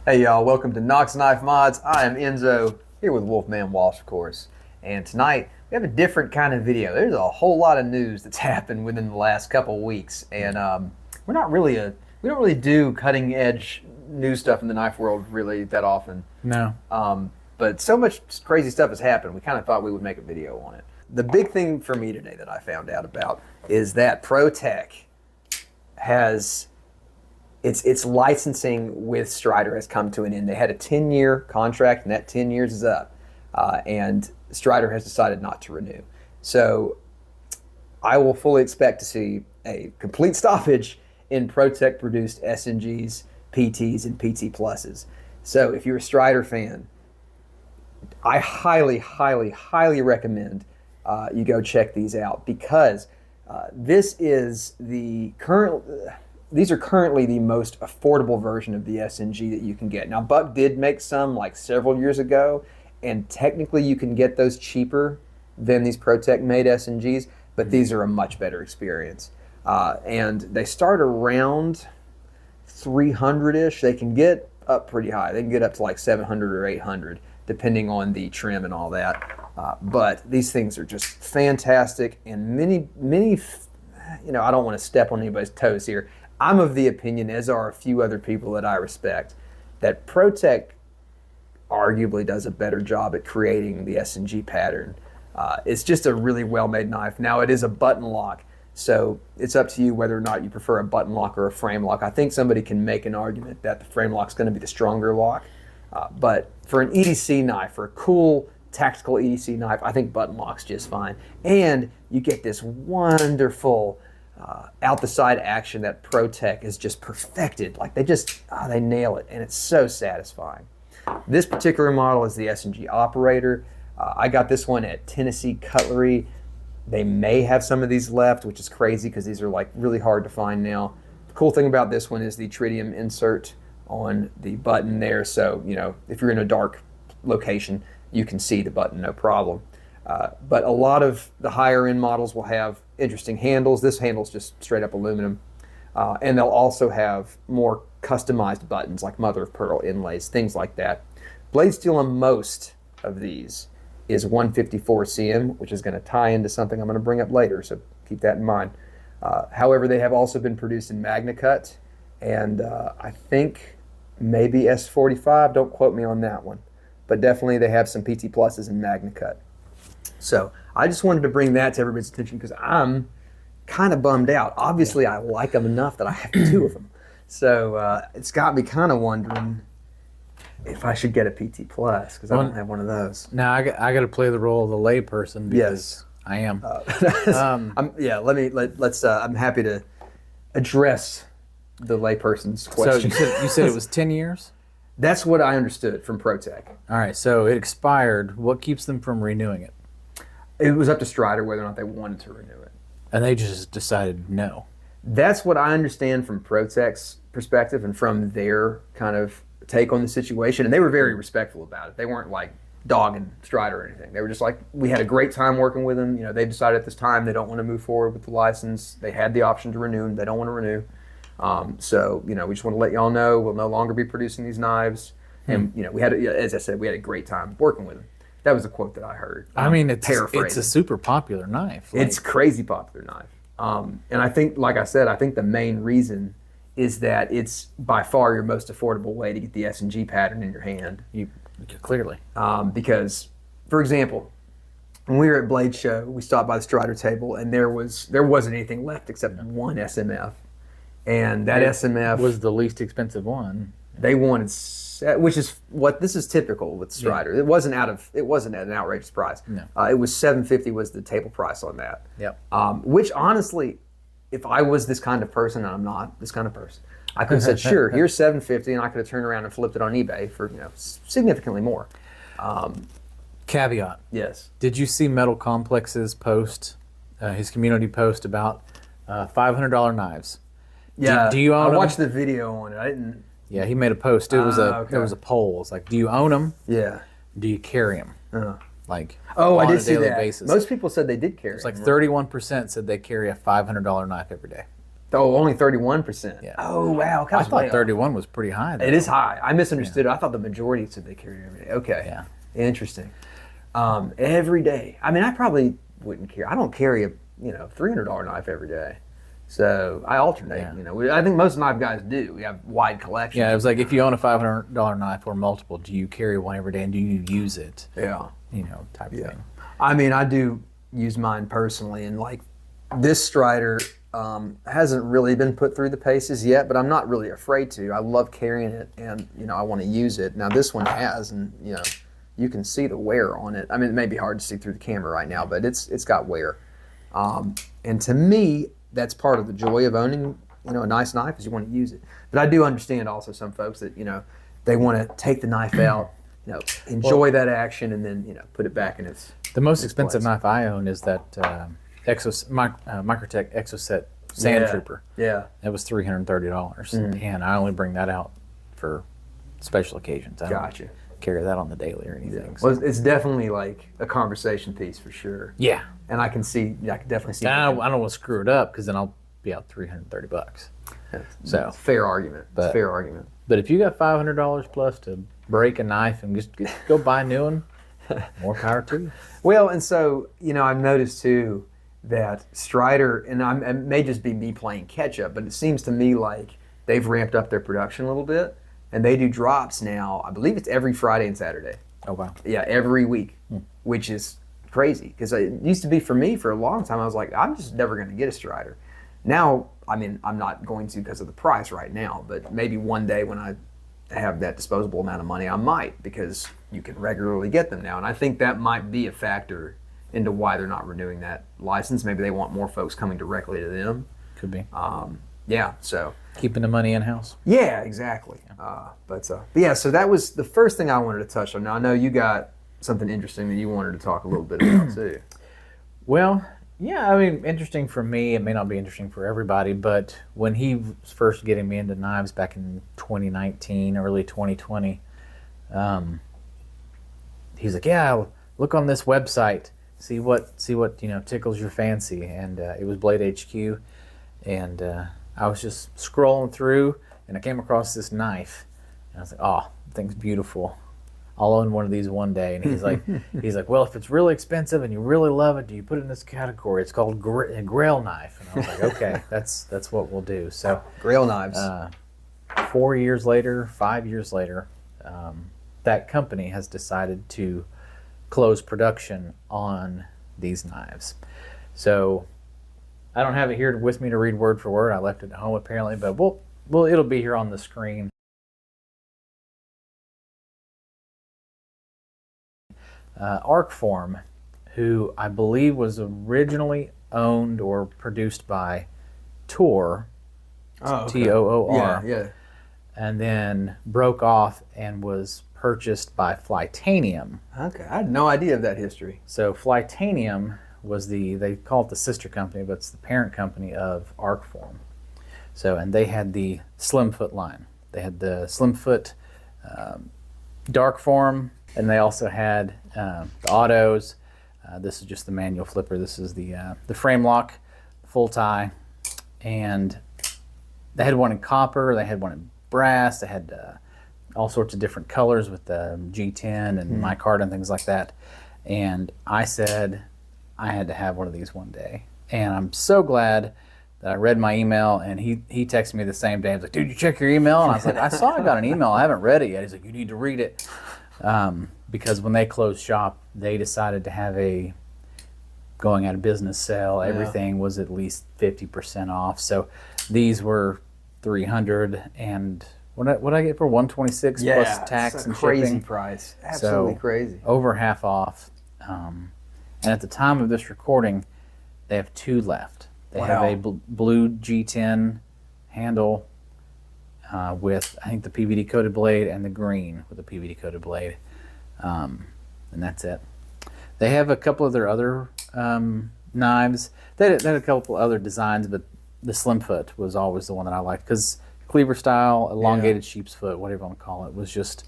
Hey y'all, welcome to Knox Knife Mods. I am Enzo, here with Wolfman Walsh, of course. And tonight, we have a different kind of video. There's a whole lot of news that's happened within the last couple weeks. And we don't really do cutting edge news stuff in the knife world really that often. No. But so much crazy stuff has happened, we kind of thought we would make a video on it. The big thing for me today that I found out about is that Protech has... Its licensing with Strider has come to an end. They had a 10-year contract, and that 10 years is up. And Strider has decided not to renew. So I will fully expect to see a complete stoppage in Protech-produced SNGs, PTs, and PT Pluses. So if you're a Strider fan, I highly, highly, highly recommend you go check these out, because these are currently the most affordable version of the SNG that you can get. Now, Buck did make some like several years ago, and technically you can get those cheaper than these Protech made SNGs, but these are a much better experience. And they start around 300-ish. They can get up pretty high. They can get up to like 700 or 800, depending on the trim and all that. But these things are just fantastic, and many, I don't want to step on anybody's toes here. I'm of the opinion, as are a few other people that I respect, that Protech arguably does a better job at creating the SNG pattern. It's just a really well-made knife. Now, it is a button lock, so it's up to you whether or not you prefer a button lock or a frame lock. I think somebody can make an argument that the frame lock is going to be the stronger lock. But for an EDC knife, for a cool tactical EDC knife, I think button lock's just fine. And you get this wonderful out the side action that Protech is just perfected. Like they nail it, and it's so satisfying. This particular model is the SNG Operator. I got this one at Tennessee Cutlery. They may have some of these left, which is crazy because these are like really hard to find now. The cool thing about this one is the tritium insert on the button there, so if you're in a dark location, you can see the button no problem. But a lot of the higher end models will have interesting handles. This handle's just straight up aluminum. And they'll also have more customized buttons like mother of pearl inlays, things like that. Blade steel on most of these is 154 cm, which is going to tie into something I'm going to bring up later, so keep that in mind. However, they have also been produced in MagnaCut, and I think maybe S45, don't quote me on that one. But definitely they have some PT Pluses in MagnaCut. So I just wanted to bring that to everybody's attention because I'm kind of bummed out. Obviously, I like them enough that I have two of them. So it's got me kind of wondering if I should get a PT Plus, because I don't have one of those. Now I got to play the role of the layperson because I am. I'm happy to address the layperson's question. So you said it was 10 years? That's what I understood from Protech. All right, so it expired. What keeps them from renewing it? It was up to Strider whether or not they wanted to renew it. And they just decided no. That's what I understand from Protech's perspective and from their kind of take on the situation. And they were very respectful about it. They weren't like dogging Strider or anything. They were just like, we had a great time working with them. They decided at this time they don't want to move forward with the license. They had the option to renew, and they don't want to renew. So we just want to let y'all know we'll no longer be producing these knives. And we had, as I said, we had a great time working with them. That was a quote that I heard. I mean, it's a super popular knife. It's crazy popular knife. And I think, like I said, I think the main reason is that it's by far your most affordable way to get the SNG pattern in your hand. Clearly. Because, for example, when we were at Blade Show, we stopped by the Strider table, and there wasn't anything left except one SMF. And that SMF was the least expensive one. They wanted, which is what this is typical with Strider. Yeah. It wasn't at an outrageous price. No. It was $750 was the table price on that. Yep. Which honestly, if I was this kind of person, and I'm not this kind of person, I could have said, sure, here's $750, and I could have turned around and flipped it on eBay for significantly more. Caveat. Yes. Did you see Metal Complex's post, his community post about $500 knives? Yeah. Do you own them? I watched the video on it. I didn't. Yeah, he made a post. It was there was a poll. It's like, do you own them? Yeah. Do you carry them? Like, I did see daily that. Basis. Most people said they did carry. It's like 31% said they carry a $500 knife every day. Oh, only 31%. Yeah. Oh, wow. I thought 31 was pretty high, though. It is high. I misunderstood. I thought the majority said they carry every day. Okay. Yeah. Interesting. Every day. I mean, I probably wouldn't carry. I don't carry a $300 knife every day. So I alternate. Yeah. I think most knife guys do. We have wide collections. Yeah, it was like if you own a $500 knife or multiple, do you carry one every day and do you use it? Yeah. Type of thing. I mean, I do use mine personally, and like this Strider hasn't really been put through the paces yet, but I'm not really afraid to. I love carrying it, and I want to use it. Now this one has, and you can see the wear on it. I mean, it may be hard to see through the camera right now, but it's got wear. And to me, that's part of the joy of owning a nice knife is you want to use it. But I do understand also some folks that they want to take the knife out, enjoy that action, and then put it back in its. The most expensive knife I own is that Microtech Exoset Sand Trooper. Yeah. It was $330, and I only bring that out for special occasions. I don't carry that on the daily or anything. Yeah. Well, it's definitely like a conversation piece for sure. Yeah. And I can definitely see. I don't want to screw it up because then I'll be out $330. So fair argument. It's fair argument. But if you got $500 plus to break a knife and just go buy a new one, more power to you. Well, and so I've noticed too that Strider, and it may just be me playing catch up, but it seems to me like they've ramped up their production a little bit, and they do drops now. I believe it's every Friday and Saturday. Oh wow! Yeah, every week, which is crazy because it used to be for me for a long time. I was like, I'm just never going to get a Strider. Now, I mean, I'm not going to because of the price right now, but maybe one day when I have that disposable amount of money, I might, because you can regularly get them now. And I think that might be a factor into why they're not renewing that license. Maybe they want more folks coming directly to them. Could be. Yeah, so. Keeping the money in-house. Yeah, exactly. But yeah, so that was the first thing I wanted to touch on. Now, I know you got something interesting that you wanted to talk a little bit about, too. Well, yeah, I mean, interesting for me. It may not be interesting for everybody, but when he was first getting me into knives back in 2019, early 2020, he's like, yeah, look on this website, see what tickles your fancy. And it was Blade HQ, and I was just scrolling through, and I came across this knife, and I was like, oh, the thing's beautiful. I'll own one of these one day. And he's like, well, if it's really expensive and you really love it, do you put it in this category? It's called a Grail knife. And I was like, okay, that's what we'll do. So Grail knives. 5 years later, that company has decided to close production on these knives. So I don't have it here with me to read word for word. I left it at home apparently, but it'll be here on the screen. Arcform, who I believe was originally owned or produced by Toor, Toor, yeah, and then broke off and was purchased by Flytanium. Okay, I had no idea of that history. So Flytanium was they call it the sister company, but it's the parent company of Arcform. So, and they had the Slimfoot line. They had the Slimfoot dark form, and they also had the autos. This is just the manual flipper. This is the frame lock, full tie, and they had one in copper. They had one in brass. They had all sorts of different colors with the G10 and micarta and things like that. And I said I had to have one of these one day. And I'm so glad that I read my email, and he texted me the same day. He was like, dude, you check your email? And I was like, I saw I got an email. I haven't read it yet. He's like, you need to read it. Because when they closed shop, they decided to have a going out of business sale. Everything was at least 50% off. So these were $300, and what I get for $126 plus tax and crazy shipping. Price. Absolutely crazy. Over half off. And at the time of this recording, they have 2 left. They have a blue G10 handle with, I think, the PVD coated blade, and the green with the PVD coated blade. And that's it. They have a couple of their other knives. They had a couple other designs, but the Slimfoot was always the one that I liked, because cleaver style, elongated sheep's foot, whatever you want to call it, was just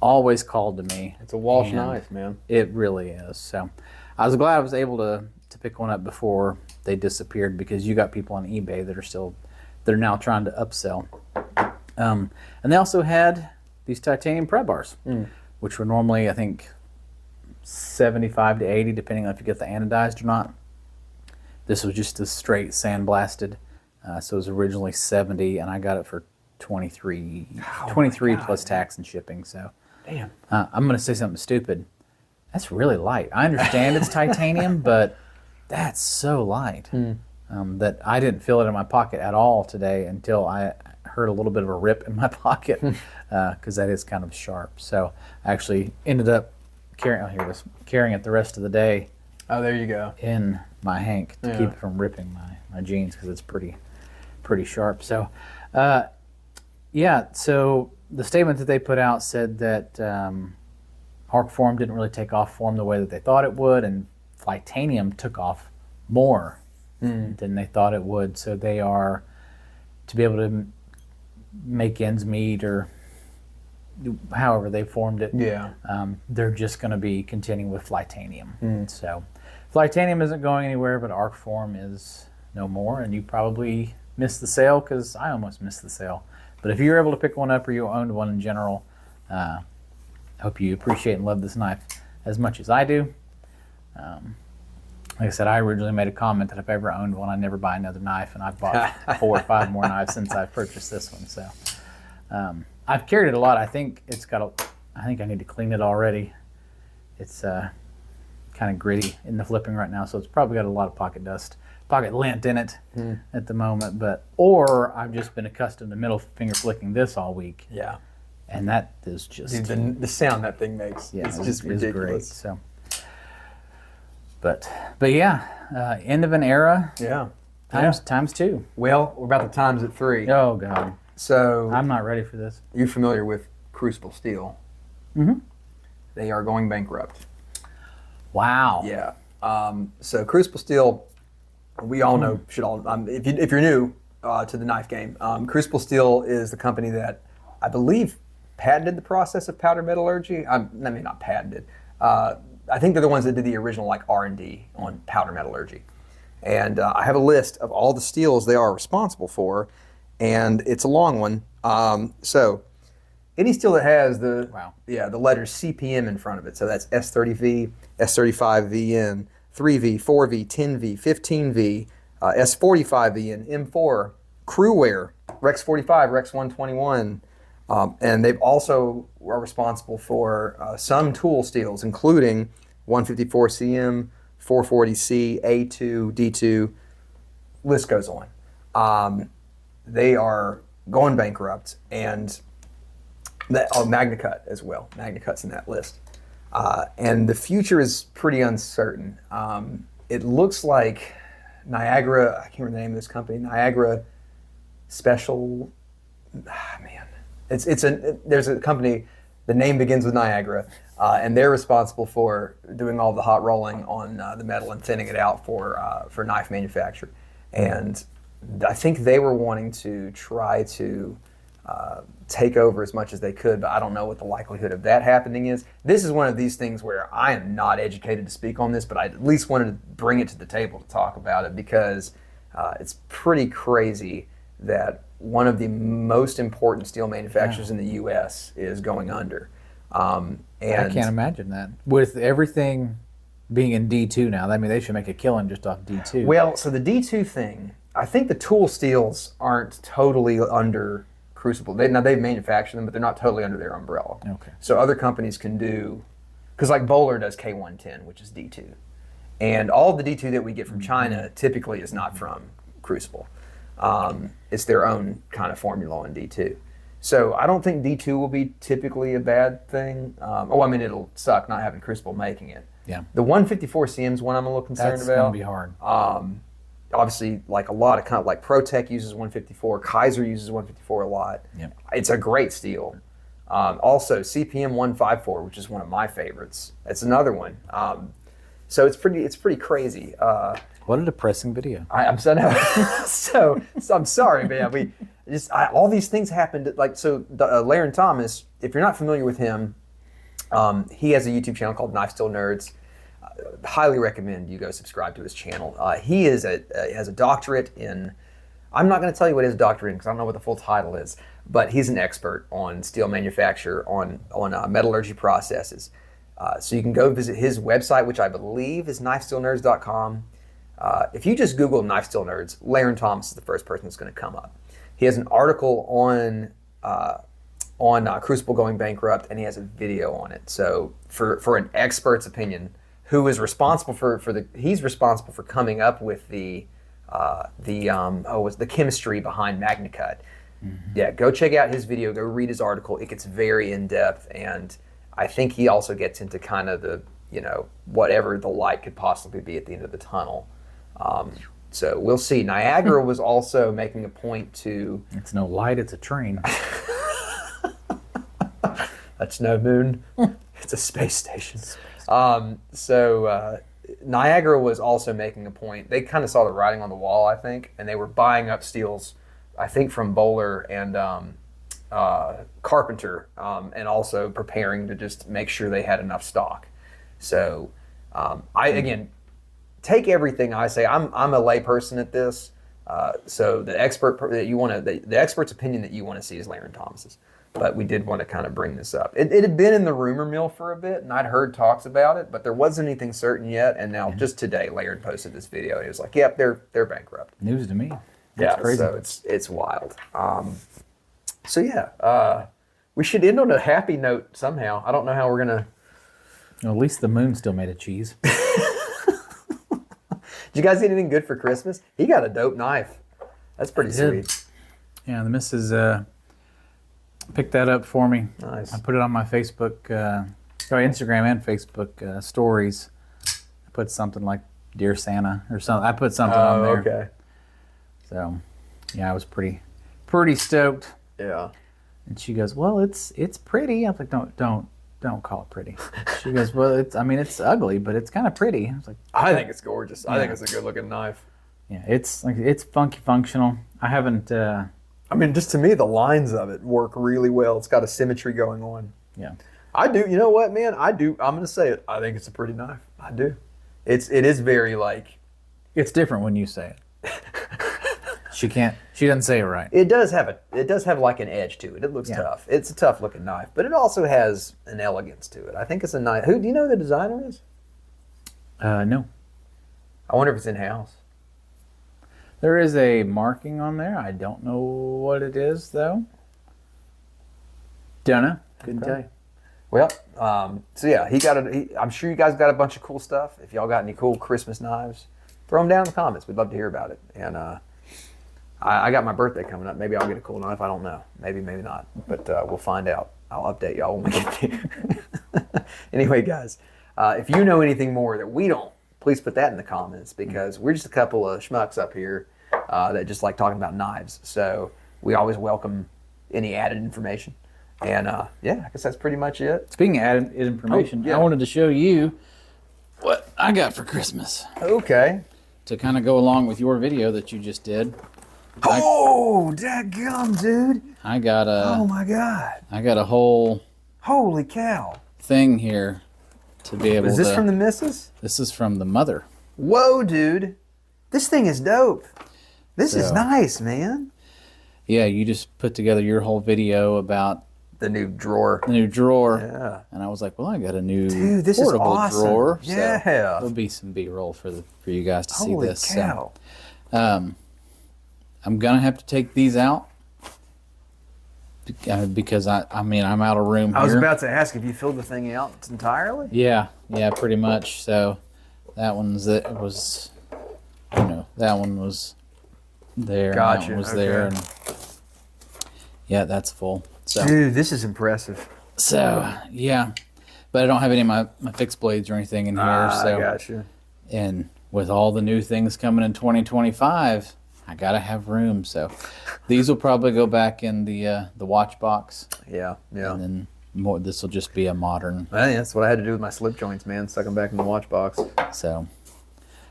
always called to me. It's a Walsh knife, man. It really is. So I was glad I was able to pick one up before they disappeared because you got people on eBay that are now trying to upsell. And they also had these titanium pry bars, which were normally, I think, 75 to 80, depending on if you get the anodized or not. This was just a straight sandblasted, so it was originally 70, and I got it for 23 plus tax and shipping. So, damn. I'm going to say something stupid. That's really light. I understand it's titanium, but that's so light that I didn't feel it in my pocket at all today until I heard a little bit of a rip in my pocket, because that is kind of sharp. So I actually ended up carrying it the rest of the day. Oh, there you go. In my hank to keep it from ripping my jeans, because it's pretty sharp. So, so the statement that they put out said that Arcform didn't really take off form the way that they thought it would, and Flytanium took off more than they thought it would. So they are, to be able to make ends meet, or however they formed it, they're just going to be continuing with Flytanium. So Flytanium isn't going anywhere, but Arcform is no more, and you probably missed the sale, because I almost missed the sale. But if you were able to pick one up, or you owned one in general, I hope you appreciate and love this knife as much as I do. Like I said, I originally made a comment that if I ever owned one, I'd never buy another knife, and I've bought 4 or 5 more knives since I've purchased this one. So I've carried it a lot. I think I need to clean it already. It's kind of gritty in the flipping right now, so it's probably got a lot of pocket lint in it at the moment. Or I've just been accustomed to middle finger flicking this all week. Yeah. And that is just... Dude, the sound that thing makes, it's just ridiculous. Great, so. But yeah, end of an era. Yeah. Times 2. Well, we're about to times it 3. Oh, God. So I'm not ready for this. You're familiar with Crucible Steel? Mm-hmm. They are going bankrupt. Wow. Yeah. So Crucible Steel, we all know, if you're new to the knife game, Crucible Steel is the company that I believe patented the process of powder metallurgy. Not patented. I think they're the ones that did the original R&D on powder metallurgy. And I have a list of all the steels they are responsible for, and it's a long one. So any steel that has the letters CPM in front of it, so that's S30V, S35VN, 3V, 4V, 10V, 15V, S45VN, M4, Crewware, Rex 45, Rex 121, and they've also are responsible for some tool steels, including 154CM, 440C, A2, D2, list goes on. They are going bankrupt, and MagnaCut as well. MagnaCut's in that list. And the future is pretty uncertain. It looks like Niagara, I can't remember the name of this company, Niagara Special, there's a company, the name begins with Niagara, and they're responsible for doing all the hot rolling on the metal and thinning it out for knife manufacture. And I think they were wanting to try to take over as much as they could, but I don't know what the likelihood of that happening is. This is one of these things where I am not educated to speak on this, but I at least wanted to bring it to the table to talk about it, because it's pretty crazy that one of the most important steel manufacturers in the U.S. is going under. And I can't imagine that. With everything being in D2 now, I mean, they should make a killing just off D2. Well, so the D2 thing, I think the tool steels aren't totally under Crucible. They've manufactured them, but they're not totally under their umbrella. Okay. So other companies can do, because like Bowler does K110, which is D2. And all the D2 that we get from China typically is not from Crucible. It's their own kind of formula on D2. So I don't think D2 will be typically a bad thing. It'll suck not having Crucible making it. Yeah. The 154CM is one I'm a little concerned about. That's going to be hard. Obviously, like a lot of like Protech uses 154, Kaiser uses 154 a lot. Yep. It's a great steel. Also, CPM 154, which is one of my favorites. It's another one. So it's pretty crazy. What a depressing video. I'm sorry, man. All these things happened. Laren Thomas, if you're not familiar with him, he has a YouTube channel called Knife Steel Nerds. highly recommend you go subscribe to his channel. He has a doctorate in, I'm not going to tell you what his doctorate in because I don't know what the full title is, but he's an expert on steel manufacture, on metallurgy processes. So you can go visit his website, which I believe is knifesteelnerds.com. If you just Google Knife Steel Nerds, Laren Thomas is the first person that's going to come up. He has an article on Crucible going bankrupt, and he has a video on it. So for an expert's opinion, who is responsible he's responsible for coming up with the chemistry behind MagnaCut. Mm-hmm. Yeah, go check out his video. Go read his article. It gets very in depth, and I think he also gets into kind of the whatever the light could possibly be at the end of the tunnel. So we'll see. Niagara was also making a point to. It's no light. It's a train. That's no moon. It's a space station. Niagara was also making a point. They kind of saw the writing on the wall, I think, and they were buying up steels, I think, from Bowler and Carpenter, and also preparing to just make sure they had enough stock. So again, take everything I say. I'm a layperson at this, so the expert's opinion that you want to see is Laren Thomas's. But we did want to kind of bring this up. It had been in the rumor mill for a bit, and I'd heard talks about it, but there wasn't anything certain yet. And now, just today, Laren posted this video. And he was like, "Yep, they're bankrupt." News to me. That's crazy. So it's wild. We should end on a happy note somehow. I don't know how we're gonna. Well, at least the moon still made of cheese. Did you guys get anything good for Christmas? He got a dope knife. That's pretty sweet. Yeah, the missus picked that up for me. Nice. I put it on my Facebook, Instagram and Facebook stories. I put something like "Dear Santa" or something. I put something on there. Okay. So, yeah, I was pretty stoked. Yeah. And she goes, "Well, it's pretty." I was like, "Don't call it pretty." She goes, "Well, it's ugly, but it's kind of pretty." I was like, I think it's gorgeous. Yeah. I think it's a good looking knife. Yeah, it's funky functional. I haven't. Just to me, the lines of it work really well. It's got a symmetry going on. Yeah. I do. You know what, man? I do. I'm going to say it. I think it's a pretty knife. I do. It is very like. It's different when you say it. She doesn't say it right. It does have like an edge to it. It looks tough. It's a tough looking knife, but it also has an elegance to it. I think it's a knife. Do you know who the designer is? No. I wonder if it's in-house. There is a marking on there. I don't know what it is, though. Don't know. Couldn't tell you. Well, so yeah, I'm sure you guys got a bunch of cool stuff. If y'all got any cool Christmas knives, throw them down in the comments. We'd love to hear about it. And I got my birthday coming up. Maybe I'll get a cool knife. I don't know. Maybe not. But we'll find out. I'll update y'all when we get there. Anyway, guys, if you know anything more that we don't, please put that in the comments, because we're just a couple of schmucks up here that just like talking about knives. So we always welcome any added information. And I guess that's pretty much it. Speaking of added information, I wanted to show you what I got for Christmas. Okay. To kind of go along with your video that you just did. Oh, dadgum, dude. I got oh my God. I got a whole. Holy cow. Thing here to be able to. Is this from the missus? This is from the mother. Whoa, dude. This thing is dope. This is nice, man. Yeah, you just put together your whole video about the new drawer. Yeah. And I was like, well, I got a new this portable is awesome. Drawer. Yeah. So there'll be some B-roll for you guys to see this. Holy cow. So, I'm going to have to take these out because I'm out of room here. I was about to ask if you filled the thing out entirely? Yeah, pretty much. So that one was there. Gotcha. That one was there. And yeah, that's full. So, dude, this is impressive. So, yeah. But I don't have any of my fixed blades or anything in here. So, I gotcha. And with all the new things coming in 2025, I gotta have room. So these will probably go back in the watch box. Yeah. And then this will just be a modern. That's what I had to do with my slip joints, man. Stuck them back in the watch box. So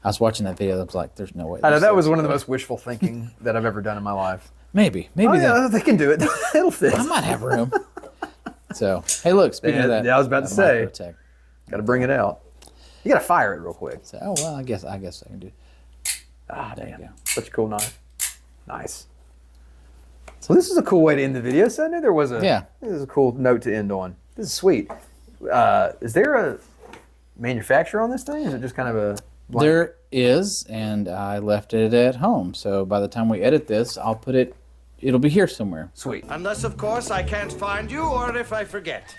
I was watching that video. I was like, "There's no way." I know that was one of the most wishful thinking that I've ever done in my life. Maybe they can do it. It'll fit. I might have room. So hey, look. Speaking of that, I was about to say, got to bring it out. You got to fire it real quick. So, oh well, I guess I can do. Ah, There damn. you go. Such a cool knife. Nice. So this is a cool way to end the video. So I knew there was a This is a cool note to end on. This is sweet. Is there a manufacturer on this thing? Is it just kind of a blank? There is, and I left it at home. So by the time we edit this, I'll put it. It'll be here somewhere. Sweet. Unless, of course, I can't find you or if I forget.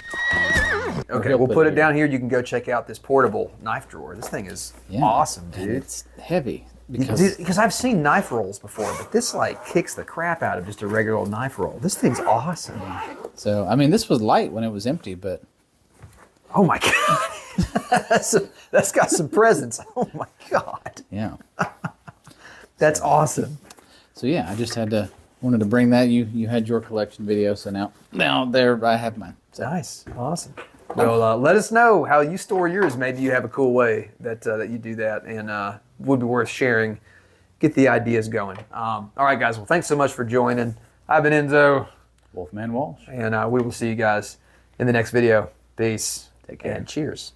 Okay, we'll put it down here. You can go check out this portable knife drawer. This thing is awesome, dude. And it's heavy because I've seen knife rolls before, but this like kicks the crap out of just a regular old knife roll. This thing's awesome. So I mean, this was light when it was empty, but oh my god, that's got some presence. Oh my god. Yeah. That's awesome. So yeah, I just wanted to bring that. You had your collection video, so now there I have mine. So. Nice, awesome. Well, let us know how you store yours. Maybe you have a cool way that you do that, and would be worth sharing. Get the ideas going. All right, guys. Well, thanks so much for joining. I've been Enzo, Wolfman Walsh, and we will see you guys in the next video. Peace. Take care. And cheers.